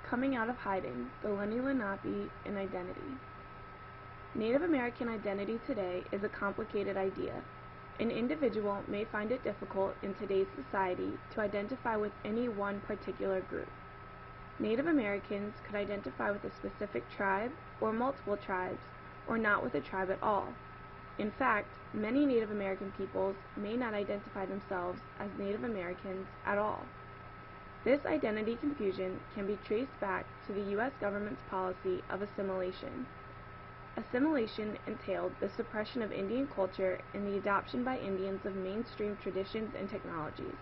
Coming out of hiding, the Lenni-Lenape and identity. Native American identity today is a complicated idea. An individual may find it difficult in today's society to identify with any one particular group. Native Americans could identify with a specific tribe or multiple tribes, or not with a tribe at all. In fact, many Native American peoples may not identify themselves as Native Americans at all. This identity confusion can be traced back to the U.S. government's policy of assimilation. Assimilation entailed the suppression of Indian culture and the adoption by Indians of mainstream traditions and technologies.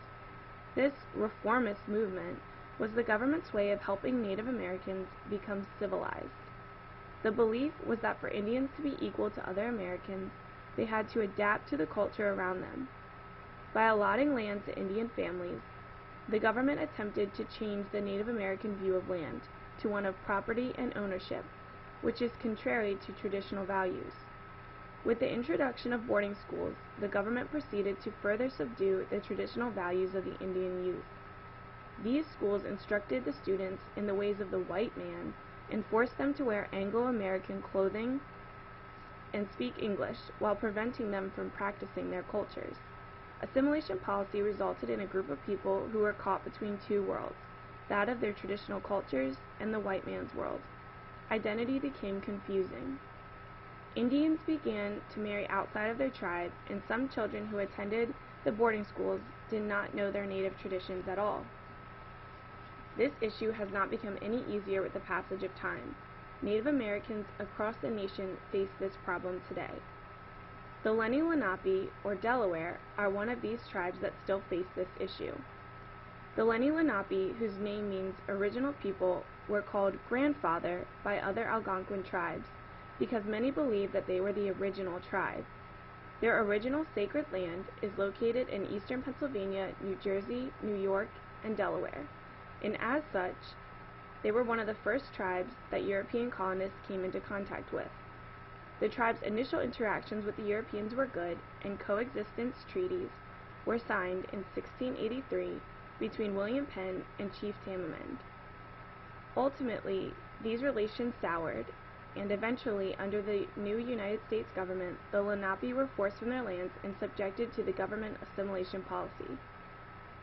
This reformist movement was the government's way of helping Native Americans become civilized. The belief was that for Indians to be equal to other Americans, they had to adapt to the culture around them. By allotting land to Indian families, the government attempted to change the Native American view of land to one of property and ownership, which is contrary to traditional values. With the introduction of boarding schools, the government proceeded to further subdue the traditional values of the Indian youth. These schools instructed the students in the ways of the white man and forced them to wear Anglo-American clothing and speak English while preventing them from practicing their cultures. Assimilation policy resulted in a group of people who were caught between two worlds, that of their traditional cultures and the white man's world. Identity became confusing. Indians began to marry outside of their tribe, and some children who attended the boarding schools did not know their native traditions at all. This issue has not become any easier with the passage of time. Native Americans across the nation face this problem today. The Lenni-Lenape, or Delaware, are one of these tribes that still face this issue. The Lenni-Lenape, whose name means original people, were called grandfather by other Algonquin tribes because many believed that they were the original tribe. Their original sacred land is located in eastern Pennsylvania, New Jersey, New York, and Delaware, and as such, they were one of the first tribes that European colonists came into contact with. The tribe's initial interactions with the Europeans were good, and coexistence treaties were signed in 1683 between William Penn and Chief Tamamend. Ultimately, these relations soured, and eventually, under the new United States government, the Lenape were forced from their lands and subjected to the government assimilation policy.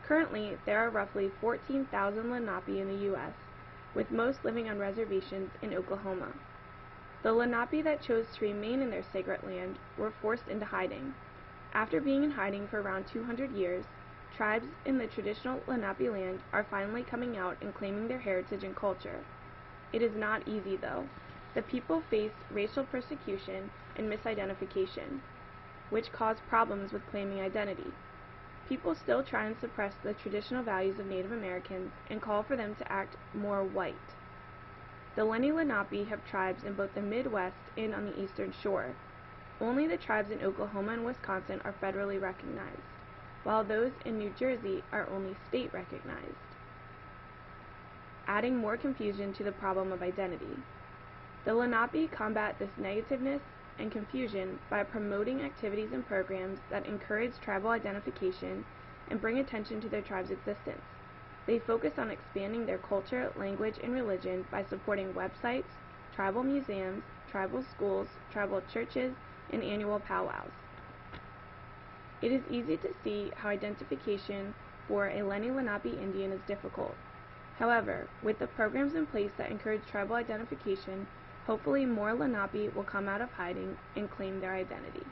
Currently, there are roughly 14,000 Lenape in the U.S., with most living on reservations in Oklahoma. The Lenape that chose to remain in their sacred land were forced into hiding. After being in hiding for around 200 years, tribes in the traditional Lenape land are finally coming out and claiming their heritage and culture. It is not easy, though. The people face racial persecution and misidentification, which cause problems with claiming identity. People still try and suppress the traditional values of Native Americans and call for them to act more white. The Lenni-Lenape have tribes in both the Midwest and on the Eastern Shore. Only the tribes in Oklahoma and Wisconsin are federally recognized, while those in New Jersey are only state recognized, adding more confusion to the problem of identity. The Lenape combat this negativeness and confusion by promoting activities and programs that encourage tribal identification and bring attention to their tribe's existence. They focus on expanding their culture, language, and religion by supporting websites, tribal museums, tribal schools, tribal churches, and annual powwows. It is easy to see how identification for a Lenni-Lenape Indian is difficult. However, with the programs in place that encourage tribal identification, hopefully more Lenape will come out of hiding and claim their identity.